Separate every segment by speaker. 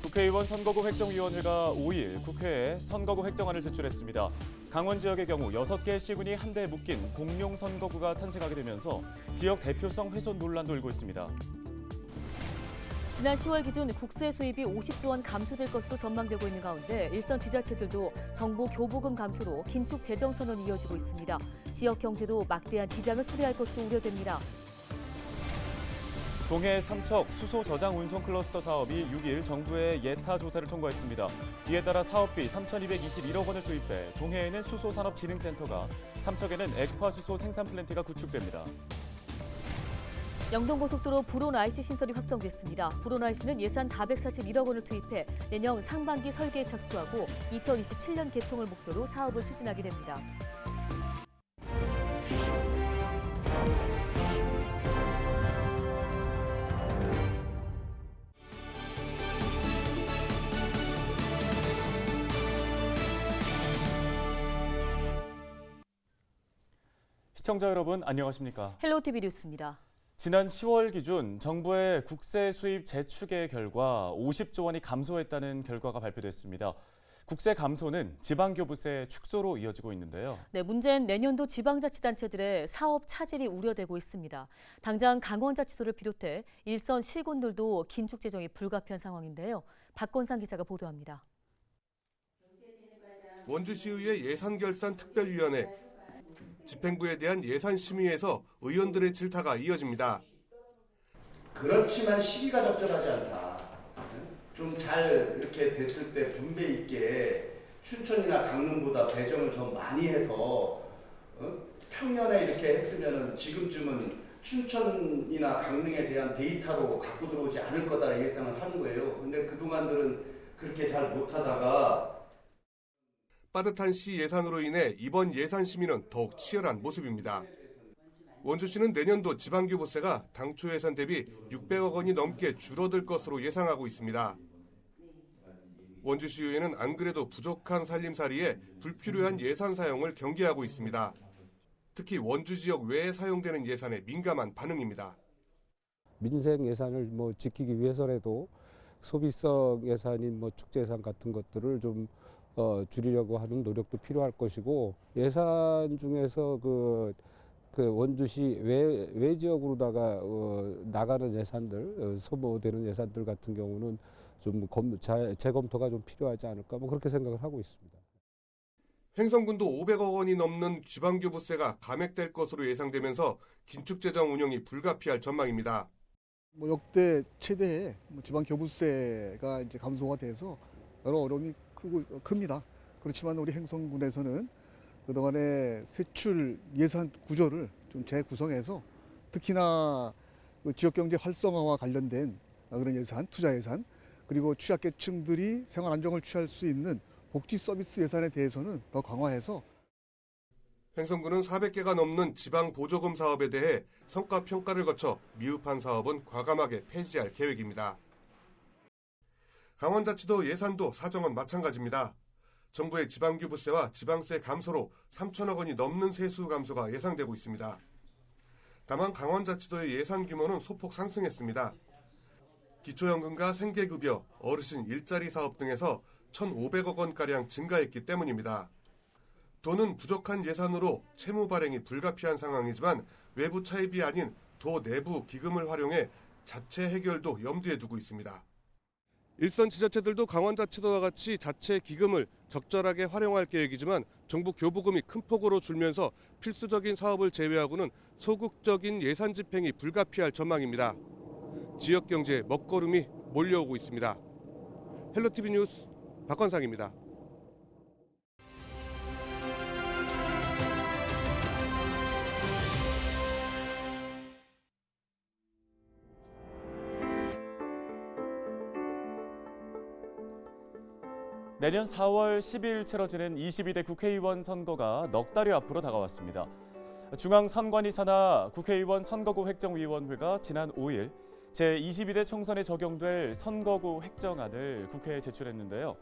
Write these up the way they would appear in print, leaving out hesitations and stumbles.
Speaker 1: 국회의원 선거구 획정위원회가 5일 국회에 선거구 획정안을 제출했습니다. 강원 지역의 경우 6개 시군이 한데 묶인 공룡 선거구가 탄생하게 되면서 지역 대표성 훼손 논란도 일고 있습니다.
Speaker 2: 지난 10월 기준 국세 수입이 50조 원 감소될 것으로 전망되고 있는 가운데 일선 지자체들도 정부 교부금 감소로 긴축 재정 선언이 이어지고 있습니다. 지역 경제도 막대한 지장을 초래할 것으로 우려됩니다.
Speaker 1: 동해 삼척 수소 저장 운송 클러스터 사업이 6일 정부의 예타 조사를 통과했습니다. 이에 따라 사업비 3,221억 원을 투입해 동해에는 수소산업진흥센터가, 삼척에는 액화수소 생산 플랜트가 구축됩니다.
Speaker 2: 영동고속도로 불온 IC 신설이 확정됐습니다. 불온 IC는 예산 441억 원을 투입해 내년 상반기 설계에 착수하고 2027년 개통을 목표로 사업을 추진하게 됩니다.
Speaker 1: 시청자 여러분 안녕하십니까?
Speaker 2: 헬로티비 뉴스입니다.
Speaker 1: 지난 10월 기준 정부의 국세 수입 재추계 결과 50조 원이 감소했다는 결과가 발표됐습니다. 국세 감소는 지방교부세 축소로 이어지고 있는데요.
Speaker 2: 네, 문제는 내년도 지방자치단체들의 사업 차질이 우려되고 있습니다. 당장 강원자치도를 비롯해 일선 시군들도 긴축 재정이 불가피한 상황인데요. 박건상 기자가 보도합니다.
Speaker 3: 원주시의회 예산결산특별위원회, 집행부에 대한 예산심의에서 의원들의 질타가 이어집니다.
Speaker 4: 그렇지만 시기가 적절하지 않다. 좀 잘 이렇게 됐을 때 분배 있게 춘천이나 강릉보다 배정을 좀 많이 해서 평년에 이렇게 했으면은 지금쯤은 춘천이나 강릉에 대한 데이터로 갖고 들어오지 않을 거다 예상을 하는 거예요. 근데 그동안들은 그렇게 잘 못하다가
Speaker 3: 빠듯한 시 예산으로 인해 이번 예산 심의는 더욱 치열한 모습입니다. 원주시는 내년도 지방교부세가 당초 예산 대비 600억 원이 넘게 줄어들 것으로 예상하고 있습니다. 원주시의회는 안 그래도 부족한 살림살이에 불필요한 예산 사용을 경계하고 있습니다. 특히 원주 지역 외에 사용되는 예산에 민감한 반응입니다.
Speaker 5: 민생 예산을 지키기 위해서라도 소비성 예산인 축제 예산 같은 것들을 좀 줄이려고 하는 노력도 필요할 것이고, 예산 중에서 그 원주시 외 지역으로다가 나가는 예산들, 소모되는 예산들 같은 경우는 좀 재검토가 좀 필요하지 않을까 그렇게 생각을 하고 있습니다.
Speaker 3: 횡성군도 500억 원이 넘는 지방교부세가 감액될 것으로 예상되면서 긴축재정 운영이 불가피할 전망입니다.
Speaker 6: 역대 최대의 지방교부세가 이제 감소가 돼서 여러 어려움이 큽니다. 그렇지만 우리 횡성군에서는 그동안의 세출 예산 구조를 좀 재구성해서 특히나 지역경제 활성화와 관련된 그런 예산, 투자 예산, 그리고 취약계층들이 생활 안정을 취할 수 있는 복지 서비스 예산에 대해서는 더 강화해서
Speaker 3: 횡성군은 400개가 넘는 지방 보조금 사업에 대해 성과 평가를 거쳐 미흡한 사업은 과감하게 폐지할 계획입니다. 강원자치도 예산도 사정은 마찬가지입니다. 정부의 지방교부세와 지방세 감소로 3천억 원이 넘는 세수 감소가 예상되고 있습니다. 다만 강원자치도의 예산 규모는 소폭 상승했습니다. 기초연금과 생계급여, 어르신 일자리 사업 등에서 1,500억 원가량 증가했기 때문입니다. 도는 부족한 예산으로 채무 발행이 불가피한 상황이지만 외부 차입이 아닌 도 내부 기금을 활용해 자체 해결도 염두에 두고 있습니다. 일선 지자체들도 강원자치도와 같이 자체 기금을 적절하게 활용할 계획이지만 정부 교부금이 큰 폭으로 줄면서 필수적인 사업을 제외하고는 소극적인 예산 집행이 불가피할 전망입니다. 지역 경제에 먹거름이 몰려오고 있습니다. 헬로티비 뉴스 박건상입니다.
Speaker 1: 내년 4월 10일 치러지는 22대 국회의원 선거가 넉 달여 앞으로 다가왔습니다. 중앙선관위 산하 국회의원 선거구 획정위원회가 지난 5일 제22대 총선에 적용될 선거구 획정안을 국회에 제출했는데요.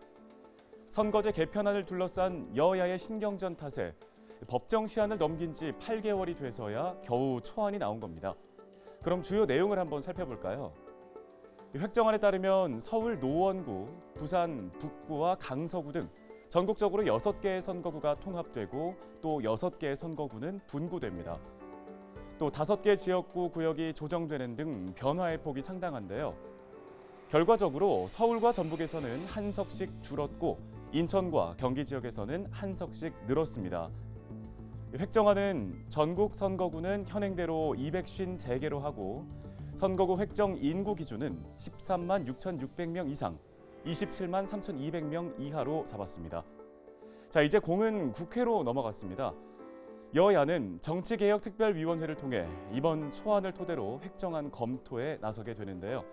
Speaker 1: 선거제 개편안을 둘러싼 여야의 신경전 탓에 법정 시한을 넘긴 지 8개월이 돼서야 겨우 초안이 나온 겁니다. 그럼 주요 내용을 한번 살펴볼까요? 획정안에 따르면 서울 노원구, 부산 북구와 강서구 등 전국적으로 6개의 선거구가 통합되고 또 6개의 선거구는 분구됩니다. 또 5개 지역구 구역이 조정되는 등 변화의 폭이 상당한데요. 결과적으로 서울과 전북에서는 한 석씩 줄었고 인천과 경기 지역에서는 한 석씩 늘었습니다. 획정안은 전국 선거구는 현행대로 253개로 하고 선거구 획정 인구 기준은 13만 6,600명 이상, 27만 3,200명 이하로 잡았습니다. 자, 이제 공은 국회로 넘어갔습니다. 여야는 정치개혁특별위원회를 통해 이번 초안을 토대로 획정안 검토에 나서게 되는데요.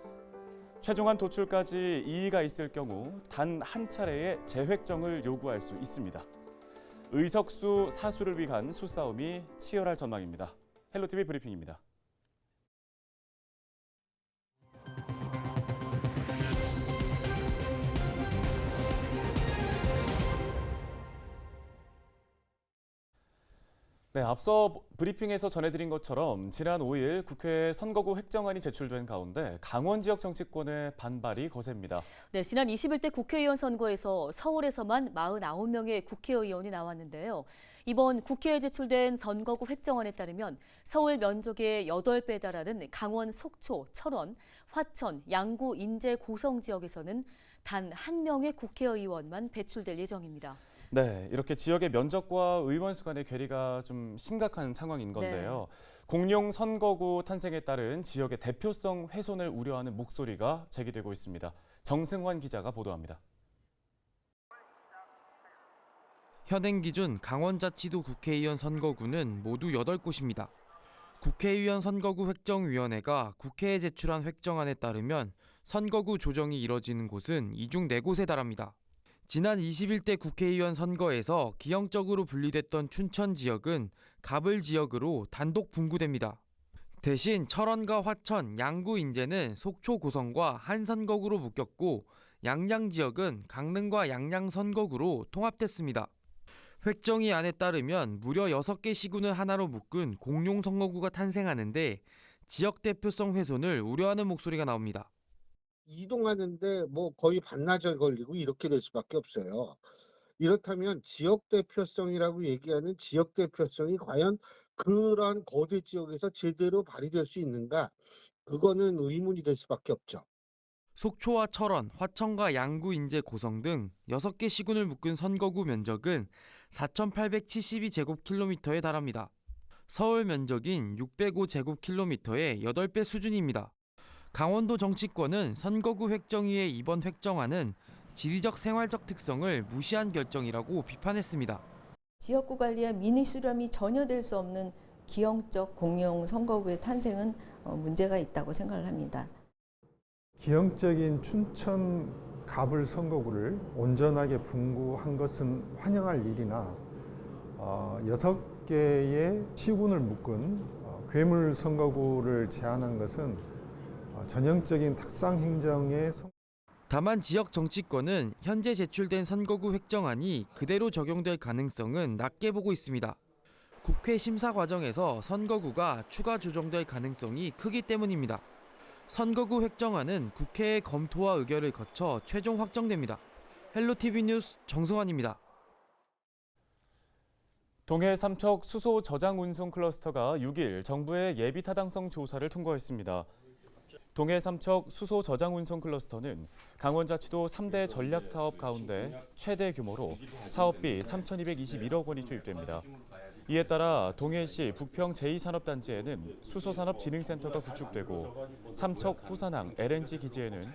Speaker 1: 최종안 도출까지 이의가 있을 경우 단 한 차례의 재획정을 요구할 수 있습니다. 의석수 사수를 위한 수싸움이 치열할 전망입니다. 헬로티비 브리핑입니다. 네, 앞서 브리핑에서 전해드린 것처럼 지난 5일 국회에 선거구 획정안이 제출된 가운데 강원 지역 정치권의 반발이 거셉니다.
Speaker 2: 네, 지난 21대 국회의원 선거에서 서울에서만 49명의 국회의원이 나왔는데요. 이번 국회에 제출된 선거구 획정안에 따르면 서울 면적의 8배에 달하는 강원 속초, 철원, 화천, 양구, 인제, 고성 지역에서는 단 한 명의 국회의원만 배출될 예정입니다.
Speaker 1: 네, 이렇게 지역의 면적과 의원 수 간의 괴리가 좀 심각한 상황인 건데요. 공룡 선거구 탄생에 따른 지역의 대표성 훼손을 우려하는 목소리가 제기되고 있습니다. 정승환 기자가 보도합니다.
Speaker 7: 현행 기준 강원자치도 국회의원 선거구는 모두 8곳입니다. 국회의원 선거구 획정위원회가 국회에 제출한 획정안에 따르면 선거구 조정이 이뤄지는 곳은 이 중 4곳에 달합니다. 지난 21대 국회의원 선거에서 기형적으로 분리됐던 춘천 지역은 갑을 지역으로 단독 분구됩니다. 대신 철원과 화천, 양구, 인제는 속초, 고성과 한 선거구로 묶였고 양양 지역은 강릉과 양양 선거구로 통합됐습니다. 획정위안에 따르면 무려 6개 시군을 하나로 묶은 공룡 선거구가 탄생하는데 지역 대표성 훼손을 우려하는 목소리가 나옵니다.
Speaker 8: 이동하는데 뭐 거의 반나절 걸리고 이렇게 될 수밖에 없어요. 이렇다면 지역 대표성이라고 얘기하는 지역 대표성이 과연 그러한 거대 지역에서 제대로 발휘될 수 있는가? 그거는 의문이 될 수밖에 없죠.
Speaker 7: 속초와 철원, 화천과 양구, 인제, 고성 등 6개 시군을 묶은 선거구 면적은 4,872제곱킬로미터에 달합니다. 서울 면적인 605제곱킬로미터의 8배 수준입니다. 강원도 정치권은 선거구 획정위의 이번 획정안은 지리적 생활적 특성을 무시한 결정이라고 비판했습니다.
Speaker 9: 지역구 관리와 민의 수렴이 전혀 될 수 없는 기형적 공룡 선거구의 탄생은 문제가 있다고 생각을 합니다.
Speaker 10: 기형적인 춘천 갑을 선거구를 온전하게 분구한 것은 환영할 일이나 6개의 시군을 묶은 괴물 선거구를 제안한 것은 전형적인 탁상 행정의
Speaker 7: 다만 지역 정치권은 현재 제출된 선거구 획정안이 그대로 적용될 가능성은 낮게 보고 있습니다. 국회 심사 과정에서 선거구가 추가 조정될 가능성이 크기 때문입니다. 선거구 획정안은 국회의 검토와 의결을 거쳐 최종 확정됩니다. 헬로티비 뉴스 정승환입니다.
Speaker 1: 동해 삼척 수소 저장 운송 클러스터가 6일 정부의 예비 타당성 조사를 통과했습니다. 동해 삼척 수소 저장 운송 클러스터는 강원자치도 3대 전략 사업 가운데 최대 규모로 사업비 3,221억 원이 투입됩니다. 이에 따라 동해시 북평 제2산업단지에는 수소산업진흥센터가 구축되고 삼척 호산항 LNG 기지에는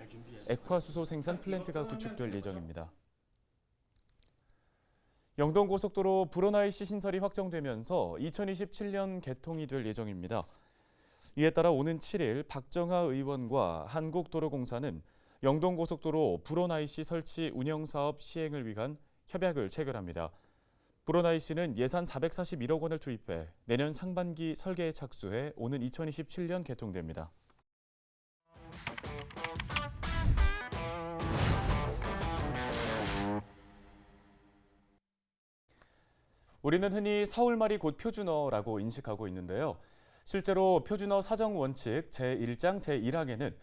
Speaker 1: 액화수소 생산 플랜트가 구축될 예정입니다. 영동고속도로 브로나이시 신설이 확정되면서 2027년 개통이 될 예정입니다. 이에 따라 오는 7일 박정하 의원과 한국도로공사는 영동고속도로 브로나이시 설치 운영사업 시행을 위한 협약을 체결합니다. 브로나이시는 예산 441억 원을 투입해 내년 상반기 설계에 착수해 오는 2027년 개통됩니다. 우리는 흔히 서울말이 곧 표준어라고 인식하고 있는데요. 실제로 표준어 사정 원칙 제1장 제1항에는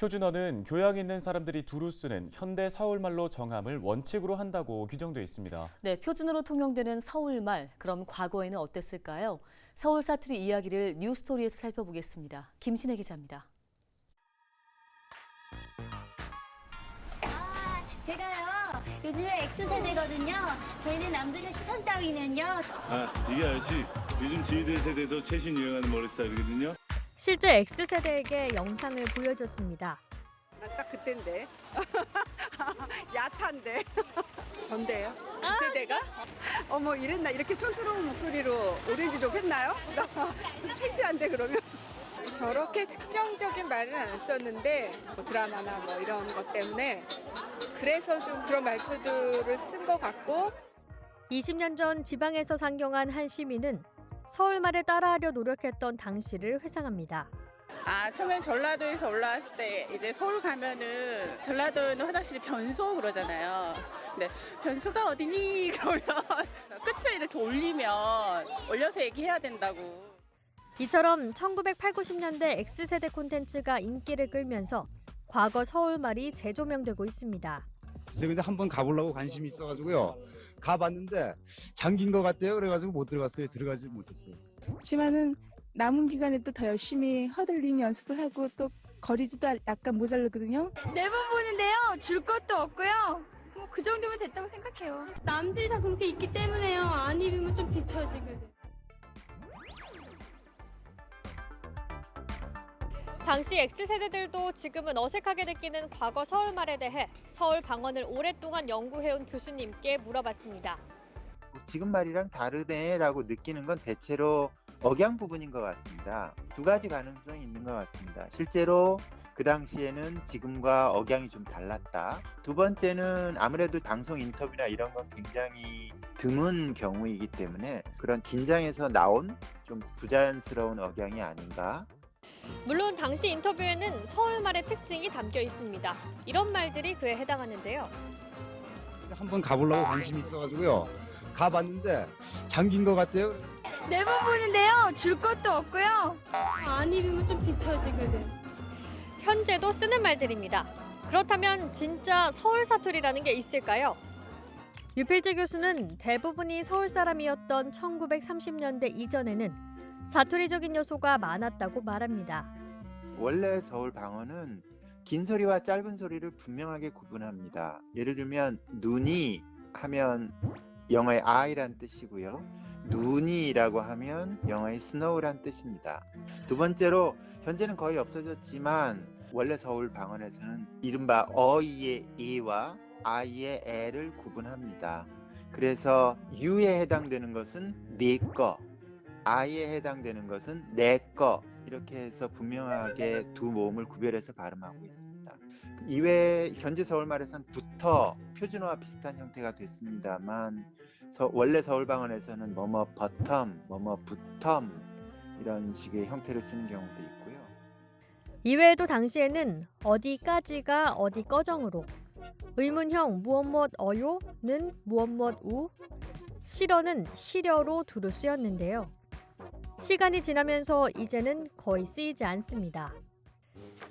Speaker 1: 표준어는 교양 있는 사람들이 두루 쓰는 현대 서울말로 정함을 원칙으로 한다고 규정돼 있습니다.
Speaker 2: 네, 표준어로 통용되는 서울말, 그럼 과거에는 어땠을까요? 서울 사투리 이야기를 뉴스토리에서 살펴보겠습니다. 김신혜 기자입니다.
Speaker 11: 제가요 요즘에 X세대거든요. 저희는 남들의 시선 따위는요.
Speaker 12: 이게 아저씨 요즘 지휘들 세대에서 최신 유행하는 머리 스타일이거든요.
Speaker 13: 실제 X세대에게 영상을 보여줬습니다.
Speaker 14: 난 딱 그때인데. 야탄데. 전데요? 그 세대가? 어머 이랬나? 이렇게 촌스러운 목소리로 오렌지족 했나요? 나 좀 창피한데 그러면. 저렇게 특정적인 말은 안 썼는데 뭐 드라마나 뭐 이런 것 때문에 그래서 좀 그런 말투들을 쓴 것 같고.
Speaker 13: 20년 전 지방에서 상경한 한 시민은 서울말을 따라하려 노력했던 당시를 회상합니다.
Speaker 15: 처음엔 전라도에서 올라왔을 때 이제 서울 가면은 전라도에는 화장실이 변소 그러잖아요. 근데 변소가 어디니? 그러면 끝을 이렇게 올려서 얘기해야 된다고.
Speaker 13: 이처럼 1980, 90년대 X세대 콘텐츠가 인기를 끌면서 과거 서울말이 재조명되고 있습니다.
Speaker 16: 근데 한번 가보려고 관심이 있어가지고요. 가봤는데 잠긴 것 같대요. 그래가지고 못 들어갔어요. 들어가지 못했어요.
Speaker 17: 그렇지만은 남은 기간에도 더 열심히 허들링 연습을 하고 또 거리지도 약간 모자르거든요.
Speaker 11: 매번 보는데요. 줄 것도 없고요. 뭐 그 정도면 됐다고 생각해요. 남들이 다 그렇게 있기 때문에요. 안 입으면 좀 뒤처지거든.
Speaker 13: 당시 X세대들도 지금은 어색하게 느끼는 과거 서울말에 대해 서울 방언을 오랫동안 연구해온 교수님께 물어봤습니다.
Speaker 18: 지금 말이랑 다르네라고 느끼는 건 대체로 억양 부분인 것 같습니다. 두 가지 가능성이 있는 것 같습니다. 실제로 그 당시에는 지금과 억양이 좀 달랐다. 두 번째는 아무래도 방송 인터뷰나 이런 건 굉장히 드문 경우이기 때문에 그런 긴장에서 나온 좀 부자연스러운 억양이 아닌가.
Speaker 13: 물론 당시 인터뷰에는 서울말의 특징이 담겨 있습니다. 이런 말들이 그에 해당하는데요.
Speaker 16: 한번 가보려고 관심이 있어가지고요. 가봤는데 잠긴 것 같대요.
Speaker 11: 매번 보는데요. 줄 것도 없고요. 안 입으면 좀 뒤처지거든.
Speaker 13: 현재도 쓰는 말들입니다. 그렇다면 진짜 서울 사투리라는 게 있을까요? 유필재 교수는 대부분이 서울 사람이었던 1930년대 이전에는 사투리적인 요소가 많았다고 말합니다.
Speaker 18: 원래 서울 방언은 긴 소리와 짧은 소리를 분명하게 구분합니다. 예를 들면 눈이 하면 영어의 I란 뜻이고요. 눈이라고 하면 영어의 snow란 뜻입니다. 두 번째로 현재는 거의 없어졌지만 원래 서울 방언에서는 이른바 어이의 이와 아이의 에를 구분합니다. 그래서 유에 해당되는 것은 네 거, 아이에 해당되는 것은 내 거, 이렇게 해서 분명하게 두 모음을 구별해서 발음하고 있습니다. 이외에 현재 서울말에서는 부터 표준어와 비슷한 형태가 됐습니다만 원래 서울 방언에서는 뭐뭐 버텀, 뭐뭐 부텀 이런 식의 형태를 쓰는 경우도 있고요.
Speaker 13: 이외에도 당시에는 어디까지가 어디 꺼정으로, 의문형 무엇mu엇 어요는 무엇무엇 우, 실어는 시려로 두루 쓰였는데요. 시간이 지나면서 이제는 거의 쓰이지 않습니다.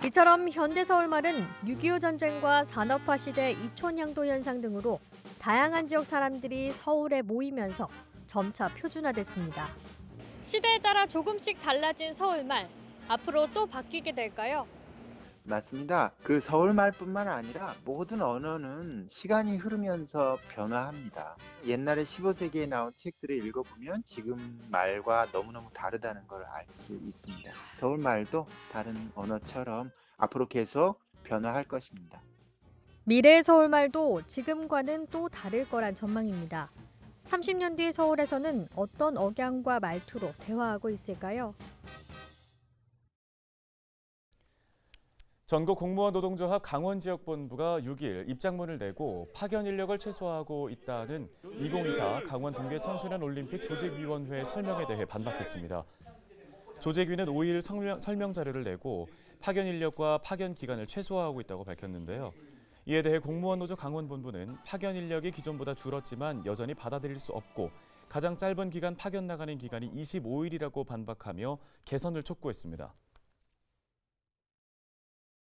Speaker 13: 이처럼 현대 서울말은 6.25 전쟁과 산업화 시대 이촌향도 현상 등으로 다양한 지역 사람들이 서울에 모이면서 점차 표준화됐습니다. 시대에 따라 조금씩 달라진 서울말, 앞으로 또 바뀌게 될까요?
Speaker 18: 맞습니다. 그 서울말뿐만 아니라 모든 언어는 시간이 흐르면서 변화합니다. 옛날에 15세기에 나온 책들을 읽어보면 지금 말과 너무너무 다르다는 걸 알 수 있습니다. 서울말도 다른 언어처럼 앞으로 계속 변화할 것입니다.
Speaker 13: 미래의 서울말도 지금과는 또 다를 거란 전망입니다. 30년 뒤의 서울에서는 어떤 억양과 말투로 대화하고 있을까요?
Speaker 1: 전국 공무원 노동조합 강원지역본부가 6일 입장문을 내고 파견 인력을 최소화하고 있다는 2024 강원 동계 청소년 올림픽 조직위원회 설명에 대해 반박했습니다. 조직위는 5일 설명 자료를 내고 파견 인력과 파견 기간을 최소화하고 있다고 밝혔는데요. 이에 대해 공무원 노조 강원본부는 파견 인력이 기존보다 줄었지만 여전히 받아들일 수 없고 가장 짧은 기간 파견 나가는 기간이 25일이라고 반박하며 개선을 촉구했습니다.